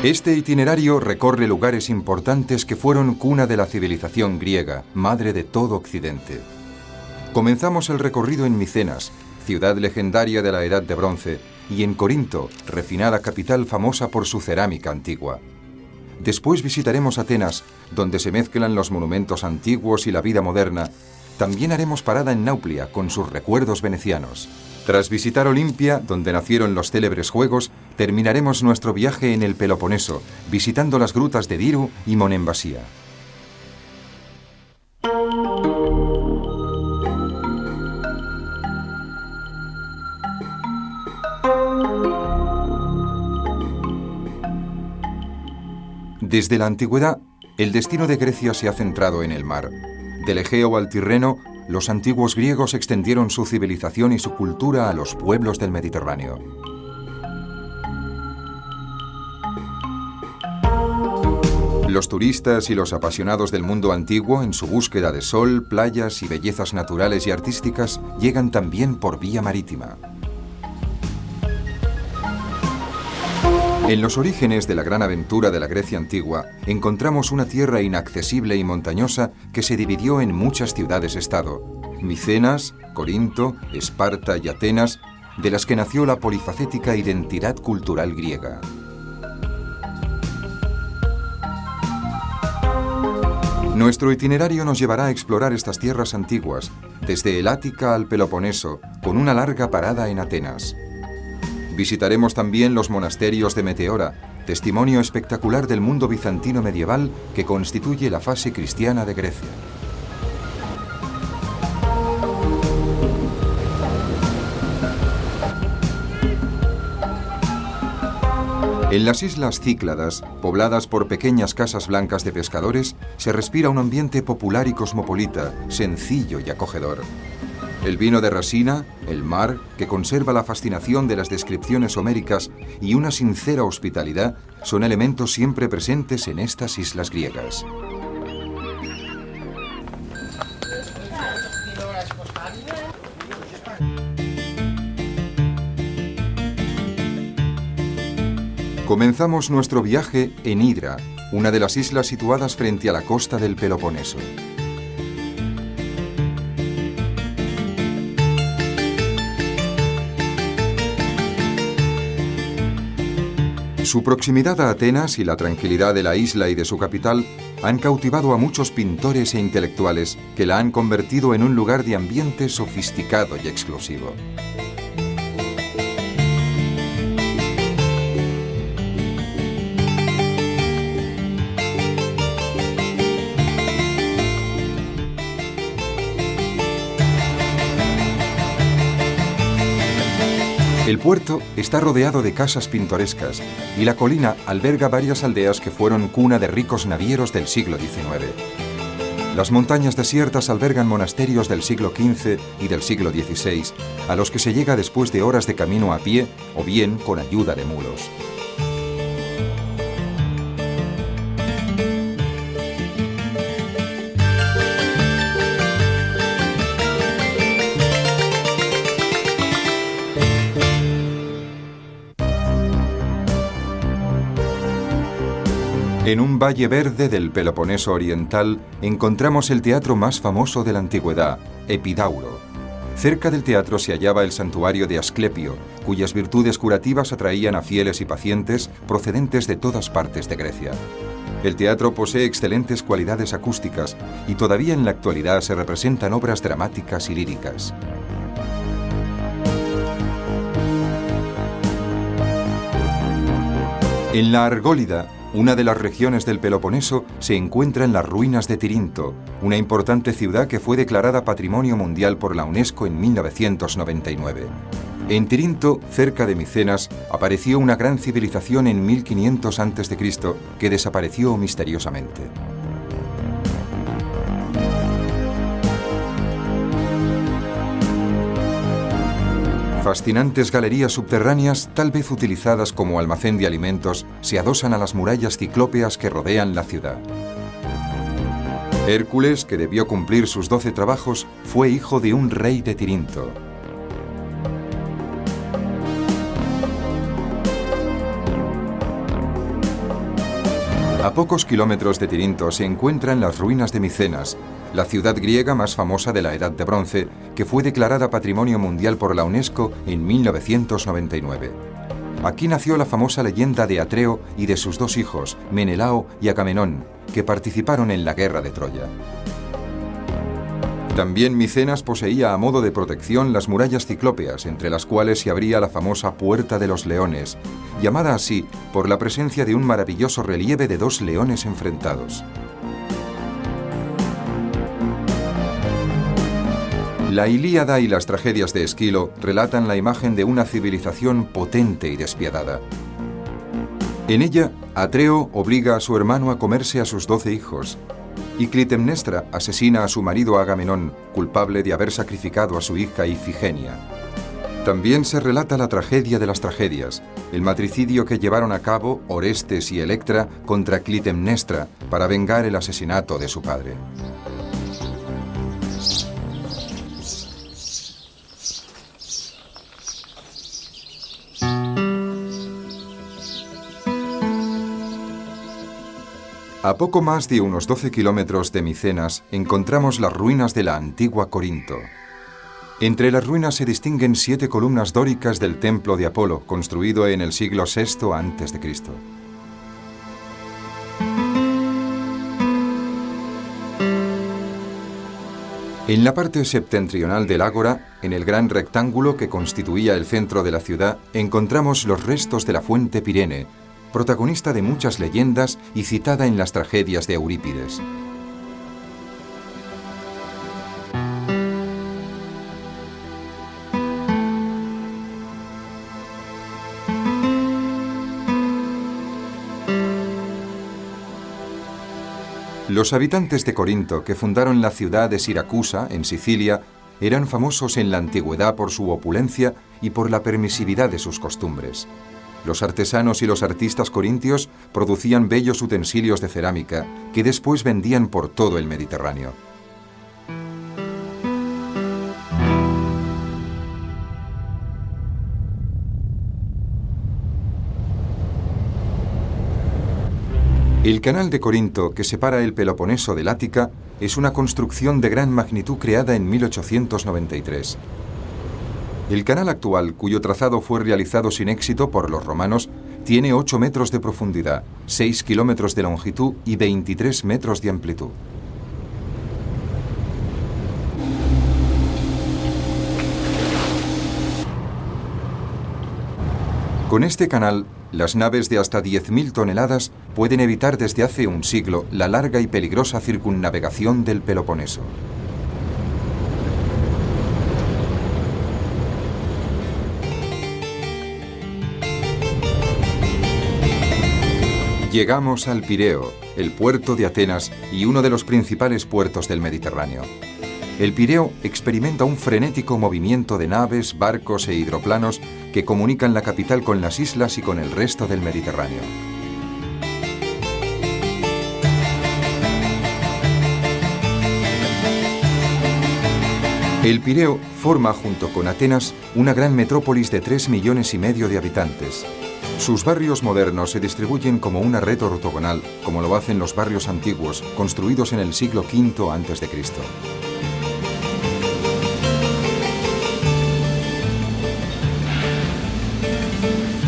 Este itinerario recorre lugares importantes que fueron cuna de la civilización griega, madre de todo Occidente. Comenzamos el recorrido en Micenas, ciudad legendaria de la Edad de Bronce, y en Corinto, refinada capital famosa por su cerámica antigua. Después visitaremos Atenas, donde se mezclan los monumentos antiguos y la vida moderna. También haremos parada en Nauplia, con sus recuerdos venecianos. Tras visitar Olimpia, donde nacieron los célebres Juegos, terminaremos nuestro viaje en el Peloponeso, visitando las grutas de Diru y Monembasía. Desde la antigüedad, el destino de Grecia se ha centrado en el mar. Del Egeo al Tirreno, los antiguos griegos extendieron su civilización y su cultura a los pueblos del Mediterráneo. Los turistas y los apasionados del mundo antiguo, en su búsqueda de sol, playas y bellezas naturales y artísticas, llegan también por vía marítima. En los orígenes de la gran aventura de la Grecia antigua, encontramos una tierra inaccesible y montañosa que se dividió en muchas ciudades-estado: Micenas, Corinto, Esparta y Atenas, de las que nació la polifacética identidad cultural griega. Nuestro itinerario nos llevará a explorar estas tierras antiguas, desde el Ática al Peloponeso, con una larga parada en Atenas. Visitaremos también los monasterios de Meteora, testimonio espectacular del mundo bizantino medieval que constituye la fase cristiana de Grecia. En las islas Cícladas, pobladas por pequeñas casas blancas de pescadores, se respira un ambiente popular y cosmopolita, sencillo y acogedor. El vino de Rasina, el mar, que conserva la fascinación de las descripciones homéricas, y una sincera hospitalidad son elementos siempre presentes en estas islas griegas. Comenzamos nuestro viaje en Hidra, una de las islas situadas frente a la costa del Peloponeso. Su proximidad a Atenas y la tranquilidad de la isla y de su capital han cautivado a muchos pintores e intelectuales que la han convertido en un lugar de ambiente sofisticado y exclusivo. El puerto está rodeado de casas pintorescas y la colina alberga varias aldeas que fueron cuna de ricos navieros del siglo XIX. Las montañas desiertas albergan monasterios del siglo XV y del siglo XVI, a los que se llega después de horas de camino a pie o bien con ayuda de mulos. En un valle verde del Peloponeso oriental encontramos el teatro más famoso de la antigüedad, Epidauro. Cerca del teatro se hallaba el santuario de Asclepio, cuyas virtudes curativas atraían a fieles y pacientes procedentes de todas partes de Grecia. El teatro posee excelentes cualidades acústicas y todavía en la actualidad se representan obras dramáticas y líricas. En la Argólida, una de las regiones del Peloponeso, se encuentra en las ruinas de Tirinto, una importante ciudad que fue declarada Patrimonio Mundial por la UNESCO en 1999. En Tirinto, cerca de Micenas, apareció una gran civilización en 1500 a.C. que desapareció misteriosamente. Fascinantes galerías subterráneas, tal vez utilizadas como almacén de alimentos, se adosan a las murallas ciclópeas que rodean la ciudad. Hércules, que debió cumplir sus 12 trabajos, fue hijo de un rey de Tirinto. A pocos kilómetros de Tirinto se encuentran las ruinas de Micenas, la ciudad griega más famosa de la Edad de Bronce, que fue declarada Patrimonio Mundial por la UNESCO en 1999. Aquí nació la famosa leyenda de Atreo y de sus dos hijos, Menelao y Agamenón, que participaron en la guerra de Troya. También Micenas poseía a modo de protección las murallas ciclópeas, entre las cuales se abría la famosa Puerta de los Leones, llamada así por la presencia de un maravilloso relieve de dos leones enfrentados. La Ilíada y las tragedias de Esquilo relatan la imagen de una civilización potente y despiadada. En ella, Atreo obliga a su hermano a comerse a sus 12 hijos, y Clitemnestra asesina a su marido Agamenón, culpable de haber sacrificado a su hija Ifigenia. También se relata la tragedia de las tragedias, el matricidio que llevaron a cabo Orestes y Electra contra Clitemnestra para vengar el asesinato de su padre. A poco más de unos 12 kilómetros de Micenas encontramos las ruinas de la antigua Corinto. Entre las ruinas se distinguen 7 columnas dóricas del templo de Apolo, construido en el siglo VI a.C. En la parte septentrional del ágora, en el gran rectángulo que constituía el centro de la ciudad, encontramos los restos de la fuente Pirene, protagonista de muchas leyendas y citada en las tragedias de Eurípides. Los habitantes de Corinto, que fundaron la ciudad de Siracusa, en Sicilia, eran famosos en la antigüedad por su opulencia y por la permisividad de sus costumbres. Los artesanos y los artistas corintios producían bellos utensilios de cerámica que después vendían por todo el Mediterráneo. El canal de Corinto, que separa el Peloponeso del Ática, es una construcción de gran magnitud creada en 1893. El canal actual, cuyo trazado fue realizado sin éxito por los romanos, tiene 8 metros de profundidad, 6 kilómetros de longitud y 23 metros de amplitud. Con este canal, las naves de hasta 10.000 toneladas pueden evitar desde hace un siglo la larga y peligrosa circunnavegación del Peloponeso. Llegamos al Pireo, el puerto de Atenas y uno de los principales puertos del Mediterráneo. El Pireo experimenta un frenético movimiento de naves, barcos e hidroplanos que comunican la capital con las islas y con el resto del Mediterráneo. El Pireo forma, junto con Atenas, una gran metrópolis de 3,5 millones de habitantes. Sus barrios modernos se distribuyen como una red ortogonal, como lo hacen los barrios antiguos, construidos en el siglo V a.C.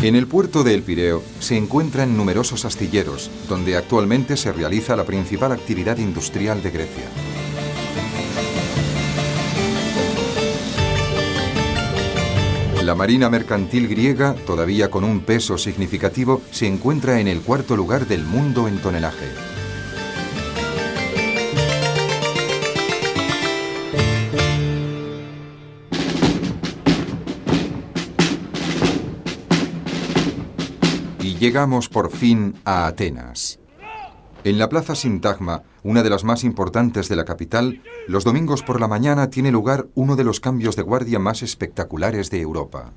En el puerto de El Pireo se encuentran numerosos astilleros, donde actualmente se realiza la principal actividad industrial de Grecia. La marina mercantil griega, todavía con un peso significativo, se encuentra en el 4º lugar del mundo en tonelaje. Y llegamos por fin a Atenas. En la plaza Sintagma, una de las más importantes de la capital, los domingos por la mañana tiene lugar uno de los cambios de guardia más espectaculares de Europa.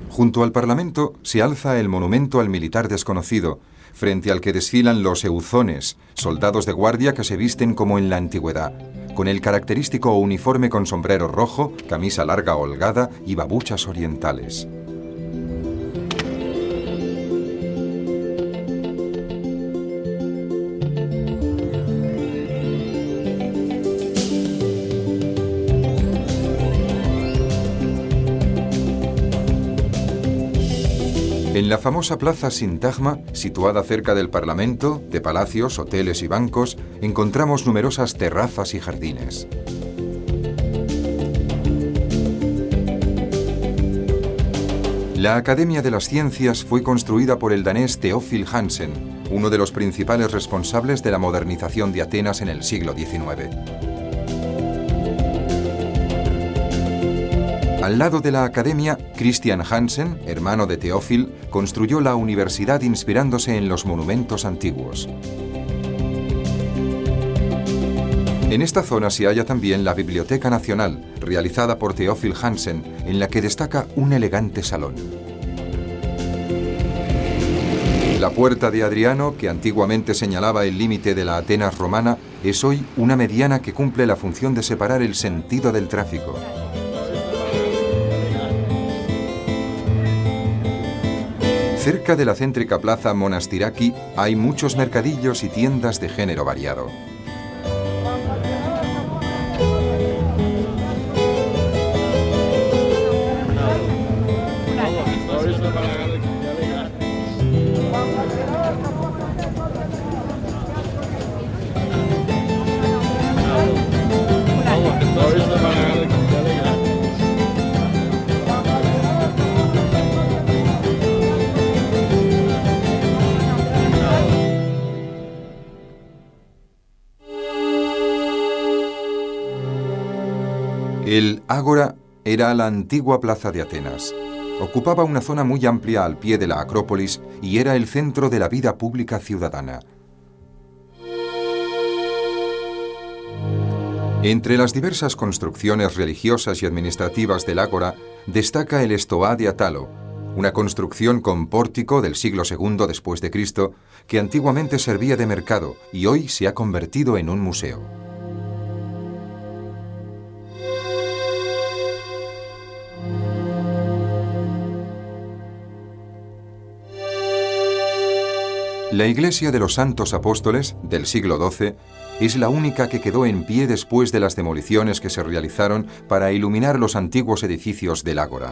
Junto al Parlamento se alza el monumento al militar desconocido, frente al que desfilan los euzones, soldados de guardia que se visten como en la antigüedad, con el característico uniforme con sombrero rojo, camisa larga holgada y babuchas orientales. En la famosa plaza Sintagma, situada cerca del Parlamento, de palacios, hoteles y bancos, encontramos numerosas terrazas y jardines. La Academia de las Ciencias fue construida por el danés Theophil Hansen, uno de los principales responsables de la modernización de Atenas en el siglo XIX. Al lado de la Academia, Christian Hansen, hermano de Theophil, construyó la universidad inspirándose en los monumentos antiguos. En esta zona se halla también la Biblioteca Nacional, realizada por Theophil Hansen, en la que destaca un elegante salón. La Puerta de Adriano, que antiguamente señalaba el límite de la Atenas romana, es hoy una mediana que cumple la función de separar el sentido del tráfico. Cerca de la céntrica plaza Monastiraki hay muchos mercadillos y tiendas de género variado. El Ágora era la antigua plaza de Atenas. Ocupaba una zona muy amplia al pie de la Acrópolis y era el centro de la vida pública ciudadana. Entre las diversas construcciones religiosas y administrativas del Ágora destaca el Estoá de Atalo, una construcción con pórtico del siglo II después de Cristo que antiguamente servía de mercado y hoy se ha convertido en un museo. La iglesia de los Santos Apóstoles, del siglo XII, es la única que quedó en pie después de las demoliciones que se realizaron para iluminar los antiguos edificios del Ágora.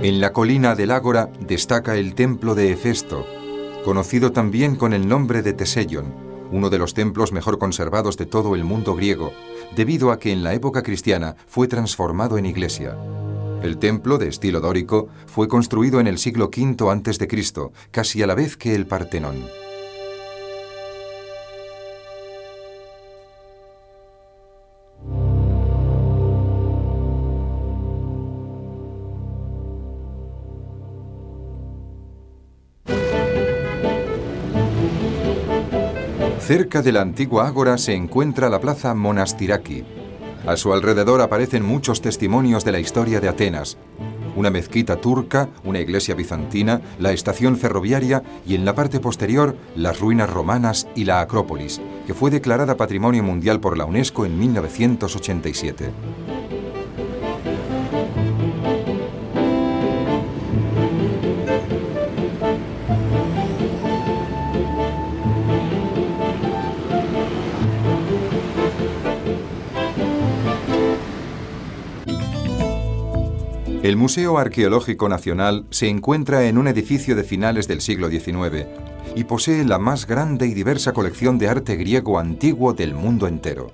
En la colina del Ágora destaca el templo de Hefesto, conocido también con el nombre de Teseion, uno de los templos mejor conservados de todo el mundo griego, debido a que en la época cristiana fue transformado en iglesia. El templo, de estilo dórico, fue construido en el siglo V a.C., casi a la vez que el Partenón. Cerca de la antigua ágora se encuentra la plaza Monastiraki. A su alrededor aparecen muchos testimonios de la historia de Atenas: una mezquita turca, una iglesia bizantina, la estación ferroviaria y en la parte posterior las ruinas romanas y la Acrópolis, que fue declarada Patrimonio Mundial por la UNESCO en 1987. El Museo Arqueológico Nacional se encuentra en un edificio de finales del siglo XIX y posee la más grande y diversa colección de arte griego antiguo del mundo entero.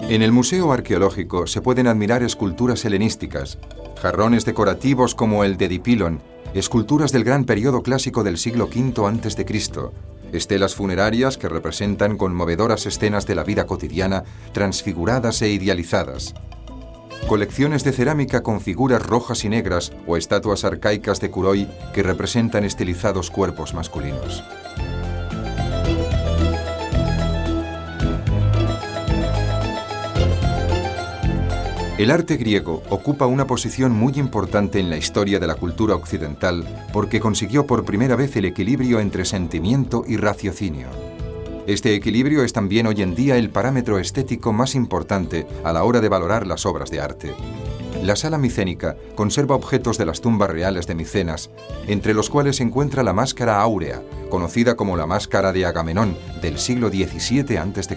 En el Museo Arqueológico se pueden admirar esculturas helenísticas, jarrones decorativos como el de Dipilon, esculturas del gran periodo clásico del siglo V a.C., estelas funerarias que representan conmovedoras escenas de la vida cotidiana, transfiguradas e idealizadas, colecciones de cerámica con figuras rojas y negras o estatuas arcaicas de Kuroi que representan estilizados cuerpos masculinos. El arte griego ocupa una posición muy importante en la historia de la cultura occidental porque consiguió por primera vez el equilibrio entre sentimiento y raciocinio. Este equilibrio es también hoy en día el parámetro estético más importante a la hora de valorar las obras de arte. La sala micénica conserva objetos de las tumbas reales de Micenas, entre los cuales se encuentra la máscara áurea, conocida como la máscara de Agamenón, del siglo XVII a.C.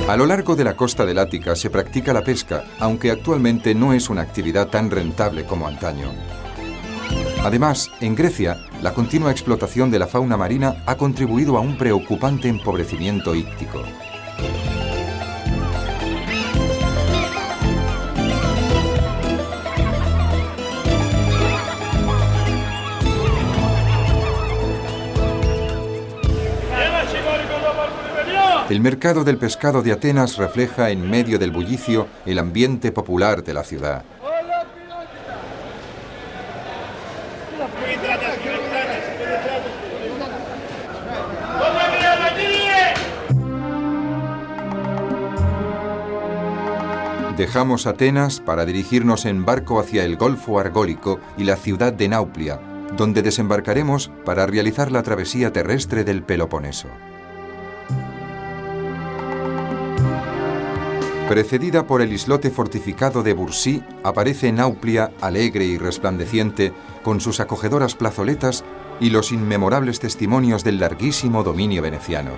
A lo largo de la costa del Ática se practica la pesca, aunque actualmente no es una actividad tan rentable como antaño. Además, en Grecia, la continua explotación de la fauna marina ha contribuido a un preocupante empobrecimiento íctico. El mercado del pescado de Atenas refleja en medio del bullicio el ambiente popular de la ciudad. Dejamos Atenas para dirigirnos en barco hacia el Golfo Argólico y la ciudad de Nauplia, donde desembarcaremos para realizar la travesía terrestre del Peloponeso. Precedida por el islote fortificado de Bursí, aparece Nauplia alegre y resplandeciente, con sus acogedoras plazoletas y los inmemorables testimonios del larguísimo dominio veneciano.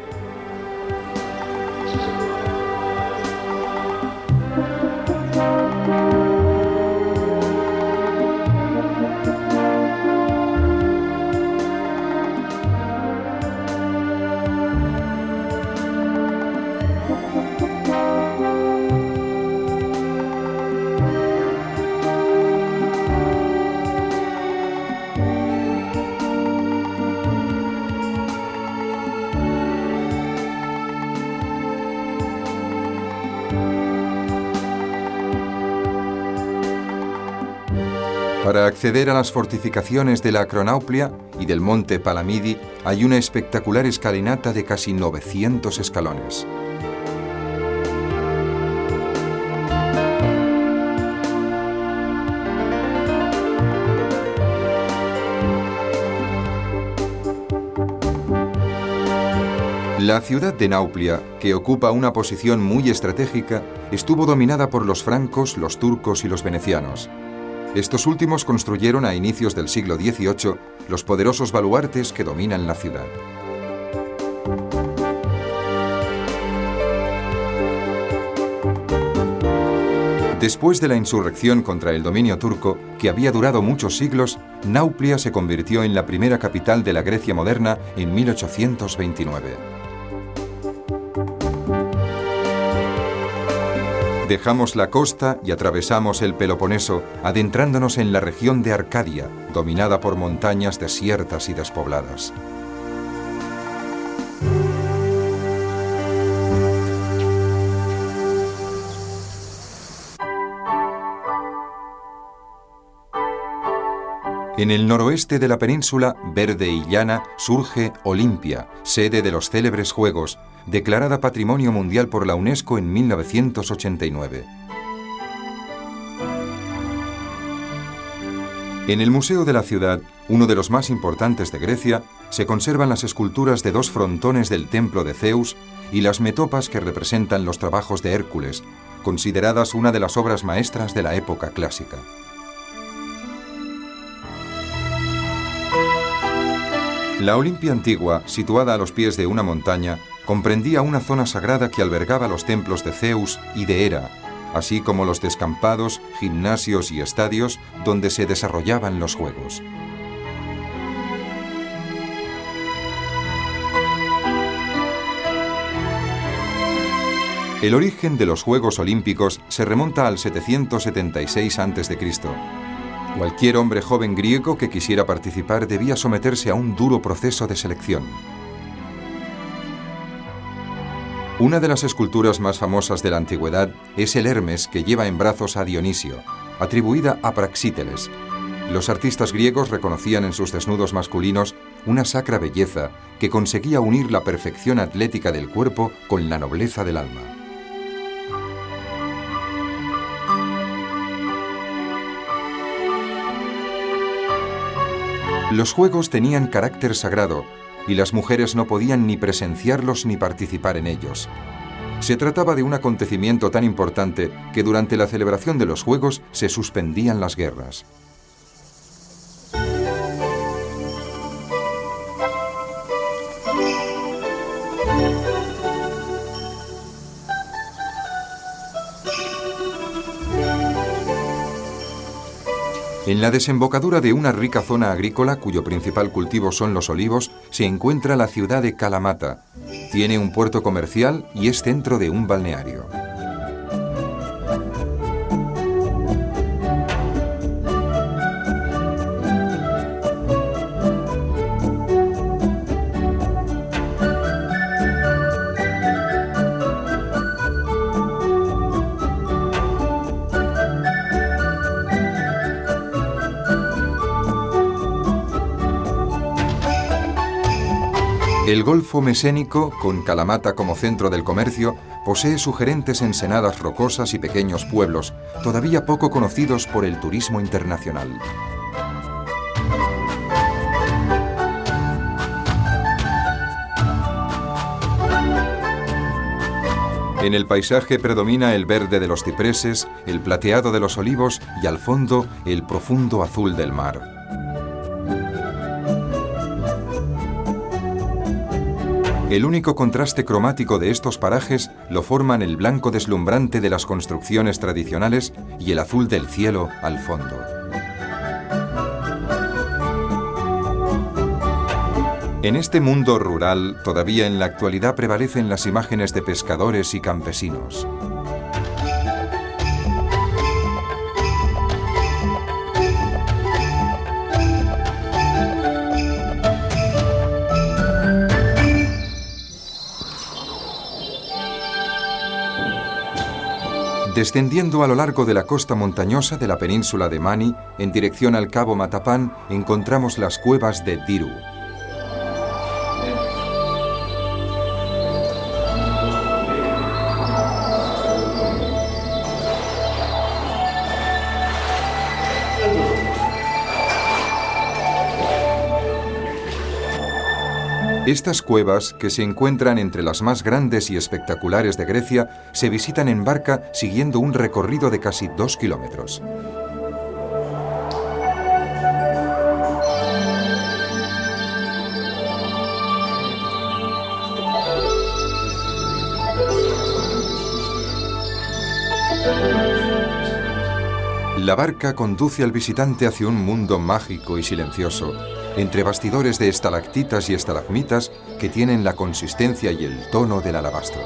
Para acceder a las fortificaciones de la Acronauplia y del monte Palamidi hay una espectacular escalinata de casi 900 escalones. La ciudad de Nauplia, que ocupa una posición muy estratégica, estuvo dominada por los francos, los turcos y los venecianos. Estos últimos construyeron a inicios del siglo XVIII los poderosos baluartes que dominan la ciudad. Después de la insurrección contra el dominio turco, que había durado muchos siglos, Nauplia se convirtió en la primera capital de la Grecia moderna en 1829. Dejamos la costa y atravesamos el Peloponeso, adentrándonos en la región de Arcadia, dominada por montañas desiertas y despobladas. En el noroeste de la península, verde y llana, surge Olimpia, sede de los célebres Juegos, declarada Patrimonio Mundial por la UNESCO en 1989. En el Museo de la Ciudad, uno de los más importantes de Grecia, se conservan las esculturas de dos frontones del templo de Zeus y las metopas que representan los trabajos de Hércules, consideradas una de las obras maestras de la época clásica. La Olimpia antigua, situada a los pies de una montaña, comprendía una zona sagrada que albergaba los templos de Zeus y de Hera, así como los descampados, gimnasios y estadios donde se desarrollaban los Juegos. El origen de los Juegos Olímpicos se remonta al 776 a.C. Cualquier hombre joven griego que quisiera participar debía someterse a un duro proceso de selección. Una de las esculturas más famosas de la antigüedad es el Hermes que lleva en brazos a Dionisio, atribuida a Praxíteles. Los artistas griegos reconocían en sus desnudos masculinos una sacra belleza que conseguía unir la perfección atlética del cuerpo con la nobleza del alma. Los juegos tenían carácter sagrado y las mujeres no podían ni presenciarlos ni participar en ellos. Se trataba de un acontecimiento tan importante que durante la celebración de los juegos se suspendían las guerras. En la desembocadura de una rica zona agrícola, cuyo principal cultivo son los olivos, se encuentra la ciudad de Kalamata. Tiene un puerto comercial y es centro de un balneario. El Golfo Mesénico, con Kalamata como centro del comercio, posee sugerentes ensenadas rocosas y pequeños pueblos, todavía poco conocidos por el turismo internacional. En el paisaje predomina el verde de los cipreses, el plateado de los olivos y al fondo el profundo azul del mar. El único contraste cromático de estos parajes lo forman el blanco deslumbrante de las construcciones tradicionales y el azul del cielo al fondo. En este mundo rural, todavía en la actualidad prevalecen las imágenes de pescadores y campesinos. Descendiendo a lo largo de la costa montañosa de la península de Mani, en dirección al cabo Matapán, encontramos las cuevas de Diru. Estas cuevas, que se encuentran entre las más grandes y espectaculares de Grecia, se visitan en barca siguiendo un recorrido de casi 2 kilómetros. La barca conduce al visitante hacia un mundo mágico y silencioso, entre bastidores de estalactitas y estalagmitas que tienen la consistencia y el tono del alabastro.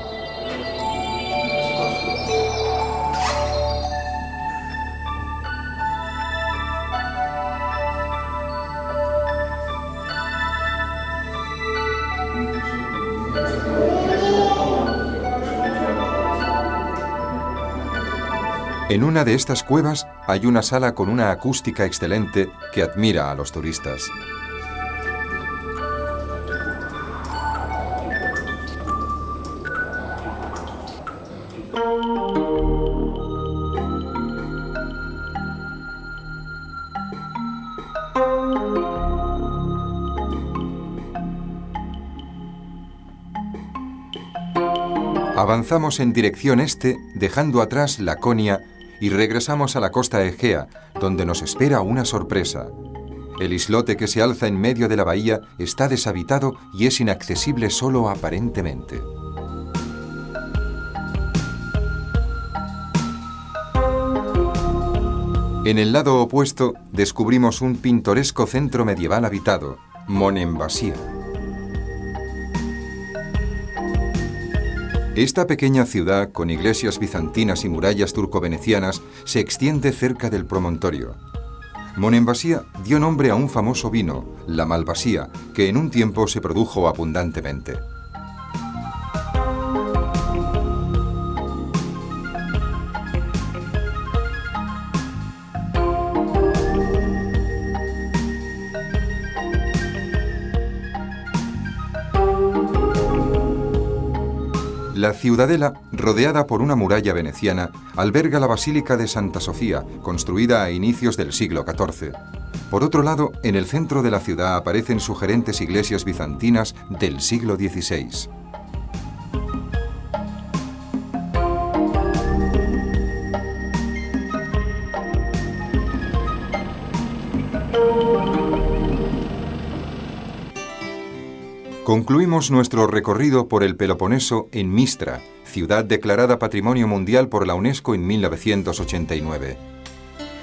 En una de estas cuevas hay una sala con una acústica excelente que admira a los turistas. Avanzamos en dirección este, dejando atrás Laconia, y regresamos a la costa Egea, donde nos espera una sorpresa. El islote que se alza en medio de la bahía está deshabitado y es inaccesible solo aparentemente. En el lado opuesto descubrimos un pintoresco centro medieval habitado, Monemvasia. Esta pequeña ciudad, con iglesias bizantinas y murallas turco-venecianas, se extiende cerca del promontorio. Monemvasia dio nombre a un famoso vino, la Malvasia, que en un tiempo se produjo abundantemente. La ciudadela, rodeada por una muralla veneciana, alberga la Basílica de Santa Sofía, construida a inicios del siglo XIV. Por otro lado, en el centro de la ciudad aparecen sugerentes iglesias bizantinas del siglo XVI. Concluimos nuestro recorrido por el Peloponeso en Mistra, ciudad declarada Patrimonio Mundial por la UNESCO en 1989.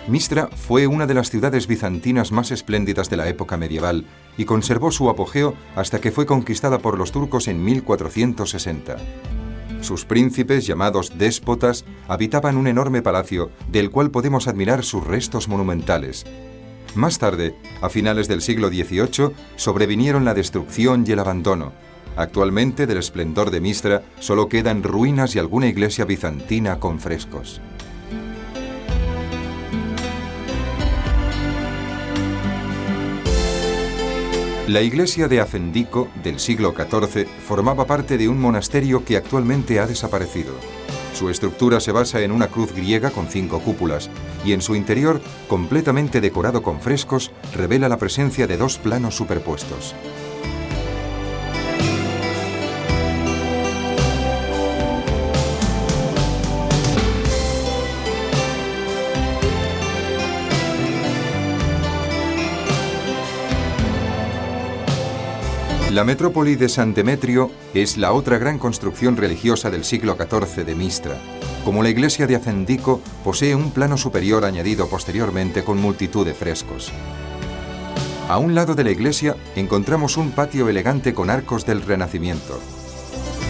Mistra fue una de las ciudades bizantinas más espléndidas de la época medieval y conservó su apogeo hasta que fue conquistada por los turcos en 1460. Sus príncipes, llamados déspotas, habitaban un enorme palacio del cual podemos admirar sus restos monumentales. Más tarde, a finales del siglo XVIII, sobrevinieron la destrucción y el abandono. Actualmente, del esplendor de Mistra, solo quedan ruinas y alguna iglesia bizantina con frescos. La iglesia de Afendico, del siglo XIV, formaba parte de un monasterio que actualmente ha desaparecido. Su estructura se basa en una cruz griega con 5 cúpulas y en su interior, completamente decorado con frescos, revela la presencia de 2 planos superpuestos. La metrópoli de San Demetrio es la otra gran construcción religiosa del siglo XIV de Mistra. Como la iglesia de Afendico, posee un plano superior añadido posteriormente con multitud de frescos. A un lado de la iglesia encontramos un patio elegante con arcos del Renacimiento.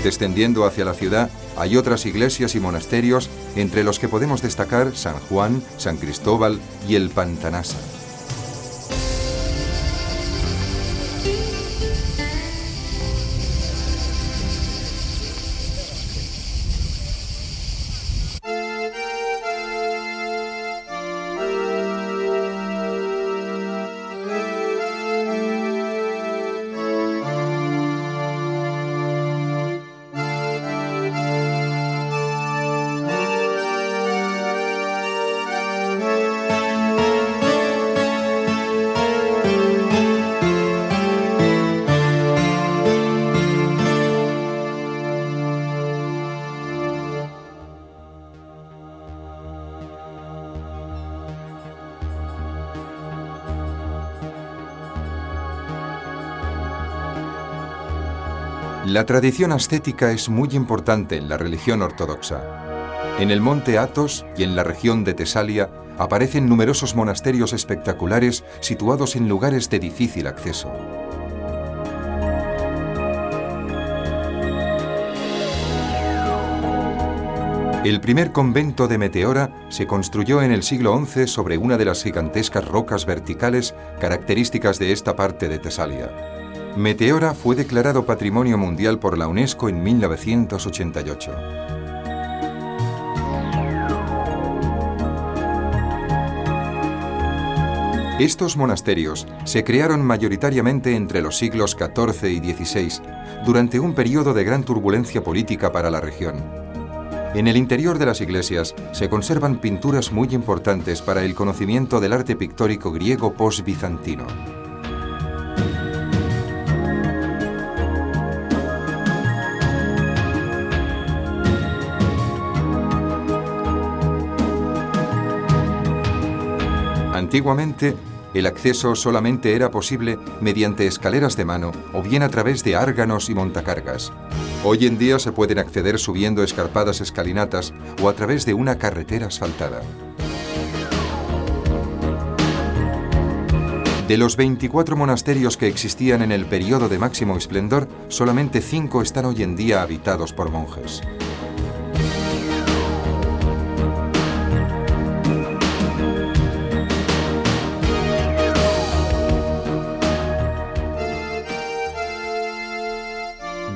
Descendiendo hacia la ciudad hay otras iglesias y monasterios, entre los que podemos destacar San Juan, San Cristóbal y el Pantanasa. La tradición ascética es muy importante en la religión ortodoxa. En el monte Athos y en la región de Tesalia aparecen numerosos monasterios espectaculares situados en lugares de difícil acceso. El primer convento de Meteora se construyó en el siglo XI sobre una de las gigantescas rocas verticales características de esta parte de Tesalia. Meteora fue declarado Patrimonio Mundial por la UNESCO en 1988. Estos monasterios se crearon mayoritariamente entre los siglos XIV y XVI, durante un periodo de gran turbulencia política para la región. En el interior de las iglesias se conservan pinturas muy importantes para el conocimiento del arte pictórico griego post-bizantino. Antiguamente, el acceso solamente era posible mediante escaleras de mano o bien a través de árganos y montacargas. Hoy en día se pueden acceder subiendo escarpadas escalinatas o a través de una carretera asfaltada. De los 24 monasterios que existían en el periodo de máximo esplendor, solamente 5 están hoy en día habitados por monjes.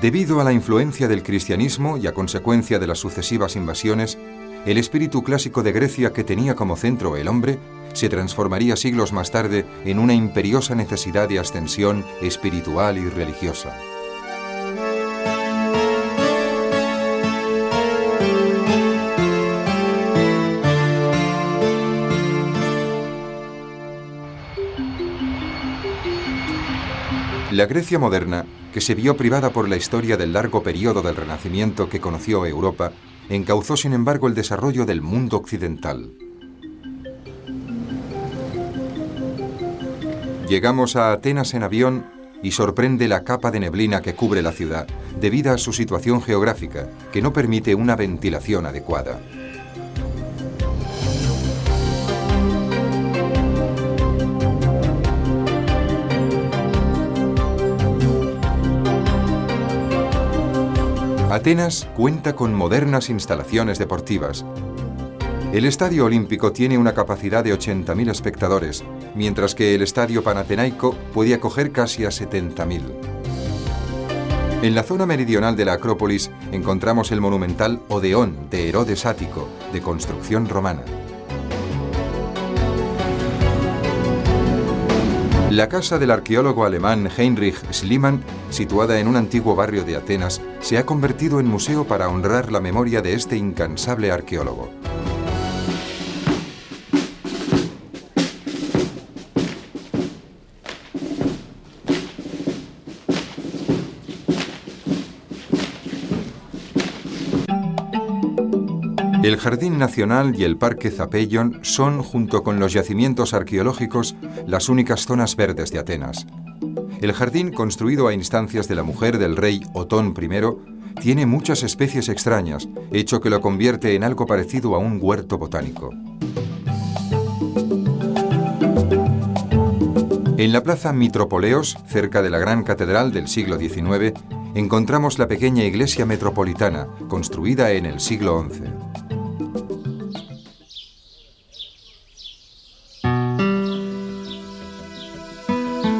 Debido a la influencia del cristianismo y a consecuencia de las sucesivas invasiones, el espíritu clásico de Grecia que tenía como centro el hombre se transformaría siglos más tarde en una imperiosa necesidad de ascensión espiritual y religiosa. La Grecia moderna, que se vio privada por la historia del largo periodo del Renacimiento que conoció Europa, encauzó sin embargo el desarrollo del mundo occidental. Llegamos a Atenas en avión y sorprende la capa de neblina que cubre la ciudad, debido a su situación geográfica, que no permite una ventilación adecuada. Atenas cuenta con modernas instalaciones deportivas. El Estadio Olímpico tiene una capacidad de 80.000 espectadores, mientras que el Estadio Panatenaico puede acoger casi a 70.000. En la zona meridional de la Acrópolis encontramos el monumental Odeón de Herodes Ático, de construcción romana. La casa del arqueólogo alemán Heinrich Schliemann, situada en un antiguo barrio de Atenas, se ha convertido en museo para honrar la memoria de este incansable arqueólogo. El Jardín Nacional y el Parque Zapeion son, junto con los yacimientos arqueológicos, las únicas zonas verdes de Atenas. El jardín, construido a instancias de la mujer del rey Otón I, tiene muchas especies extrañas, hecho que lo convierte en algo parecido a un huerto botánico. En la plaza Mitropoleos, cerca de la gran catedral del siglo XIX, encontramos la pequeña iglesia metropolitana, construida en el siglo XI.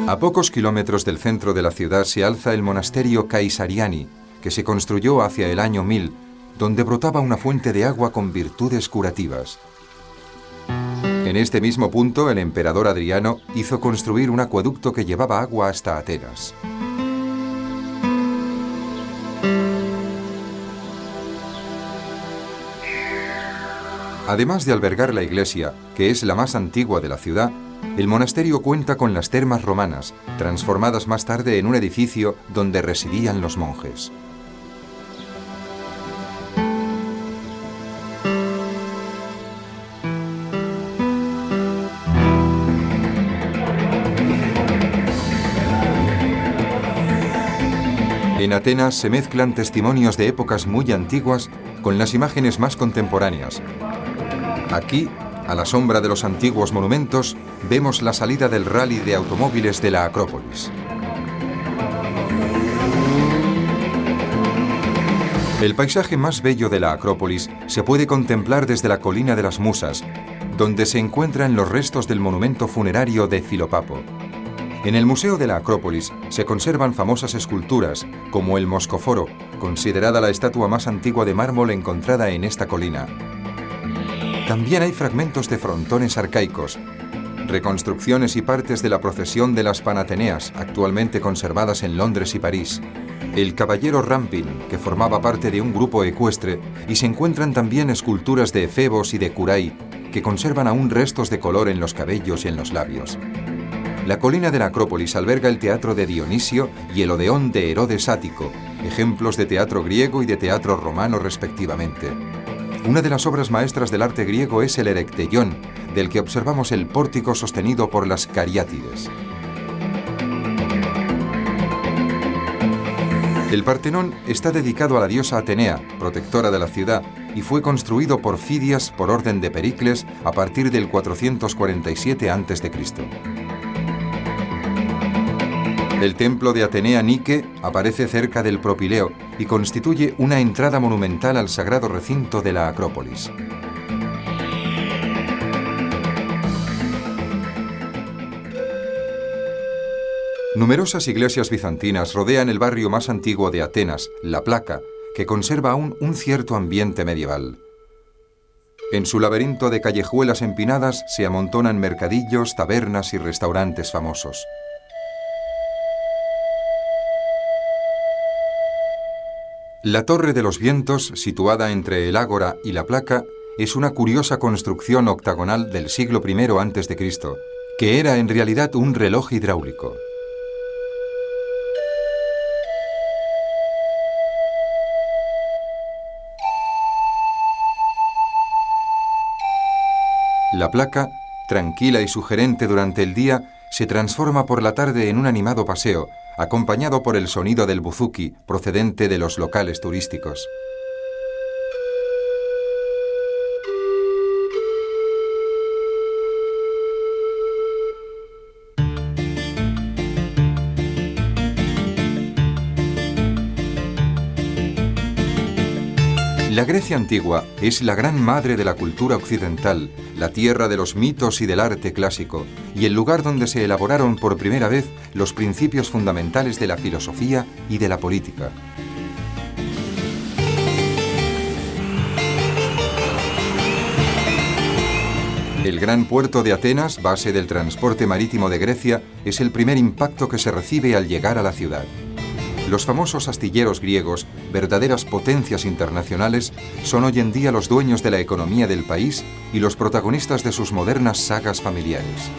A pocos kilómetros del centro de la ciudad se alza el monasterio Kaisariani, que se construyó hacia el año 1000, donde brotaba una fuente de agua con virtudes curativas. En este mismo punto, el emperador Adriano hizo construir un acueducto que llevaba agua hasta Atenas. Además de albergar la iglesia, que es la más antigua de la ciudad, el monasterio cuenta con las termas romanas, transformadas más tarde en un edificio donde residían los monjes. En Atenas se mezclan testimonios de épocas muy antiguas con las imágenes más contemporáneas. Aquí, a la sombra de los antiguos monumentos, vemos la salida del rally de automóviles de la Acrópolis. El paisaje más bello de la Acrópolis se puede contemplar desde la colina de las Musas, donde se encuentran los restos del monumento funerario de Filopapo. En el Museo de la Acrópolis se conservan famosas esculturas, como el Moscoforo, considerada la estatua más antigua de mármol encontrada en esta colina. También hay fragmentos de frontones arcaicos, reconstrucciones y partes de la procesión de las Panateneas, actualmente conservadas en Londres y París, el caballero Ramping, que formaba parte de un grupo ecuestre, y se encuentran también esculturas de efebos y de curay, que conservan aún restos de color en los cabellos y en los labios. La colina de la Acrópolis alberga el teatro de Dionisio y el Odeón de Herodes Ático, ejemplos de teatro griego y de teatro romano respectivamente. Una de las obras maestras del arte griego es el Erecteion, del que observamos el pórtico sostenido por las cariátides. El Partenón está dedicado a la diosa Atenea, protectora de la ciudad, y fue construido por Fidias por orden de Pericles a partir del 447 a.C. El templo de Atenea Nike aparece cerca del Propileo y constituye una entrada monumental al sagrado recinto de la Acrópolis. Numerosas iglesias bizantinas rodean el barrio más antiguo de Atenas, La Placa, que conserva aún un cierto ambiente medieval. En su laberinto de callejuelas empinadas se amontonan mercadillos, tabernas y restaurantes famosos. La Torre de los Vientos, situada entre el Ágora y la Placa, es una curiosa construcción octagonal del siglo I a.C., que era en realidad un reloj hidráulico. La placa, tranquila y sugerente durante el día, se transforma por la tarde en un animado paseo, acompañado por el sonido del buzuki procedente de los locales turísticos. La Grecia antigua es la gran madre de la cultura occidental, la tierra de los mitos y del arte clásico, y el lugar donde se elaboraron por primera vez los principios fundamentales de la filosofía y de la política. El gran puerto de Atenas, base del transporte marítimo de Grecia, es el primer impacto que se recibe al llegar a la ciudad. Los famosos astilleros griegos, verdaderas potencias internacionales, son hoy en día los dueños de la economía del país y los protagonistas de sus modernas sagas familiares.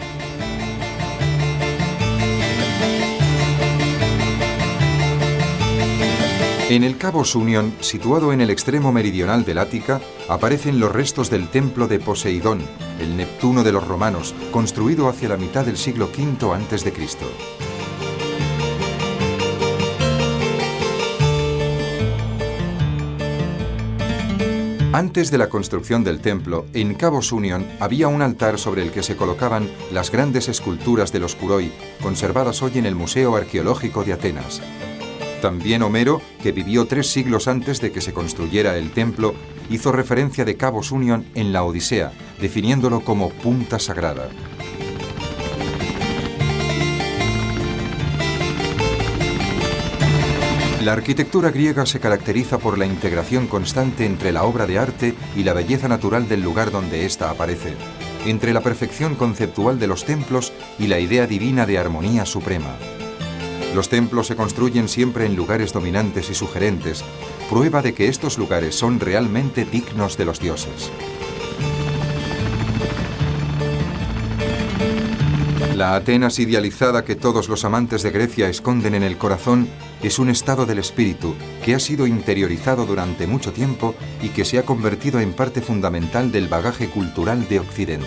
En el Cabo Sunion, situado en el extremo meridional del Ática, aparecen los restos del templo de Poseidón, el Neptuno de los romanos, construido hacia la mitad del siglo V a.C. Antes de la construcción del templo, en Cabo Sunion había un altar sobre el que se colocaban las grandes esculturas de los Kuroi, conservadas hoy en el Museo Arqueológico de Atenas. También Homero, que vivió 3 siglos antes de que se construyera el templo, hizo referencia de Cabo Sunion en la Odisea, definiéndolo como punta sagrada. La arquitectura griega se caracteriza por la integración constante entre la obra de arte y la belleza natural del lugar donde ésta aparece, entre la perfección conceptual de los templos y la idea divina de armonía suprema. Los templos se construyen siempre en lugares dominantes y sugerentes, prueba de que estos lugares son realmente dignos de los dioses. La Atenas idealizada que todos los amantes de Grecia esconden en el corazón es un estado del espíritu que ha sido interiorizado durante mucho tiempo y que se ha convertido en parte fundamental del bagaje cultural de Occidente.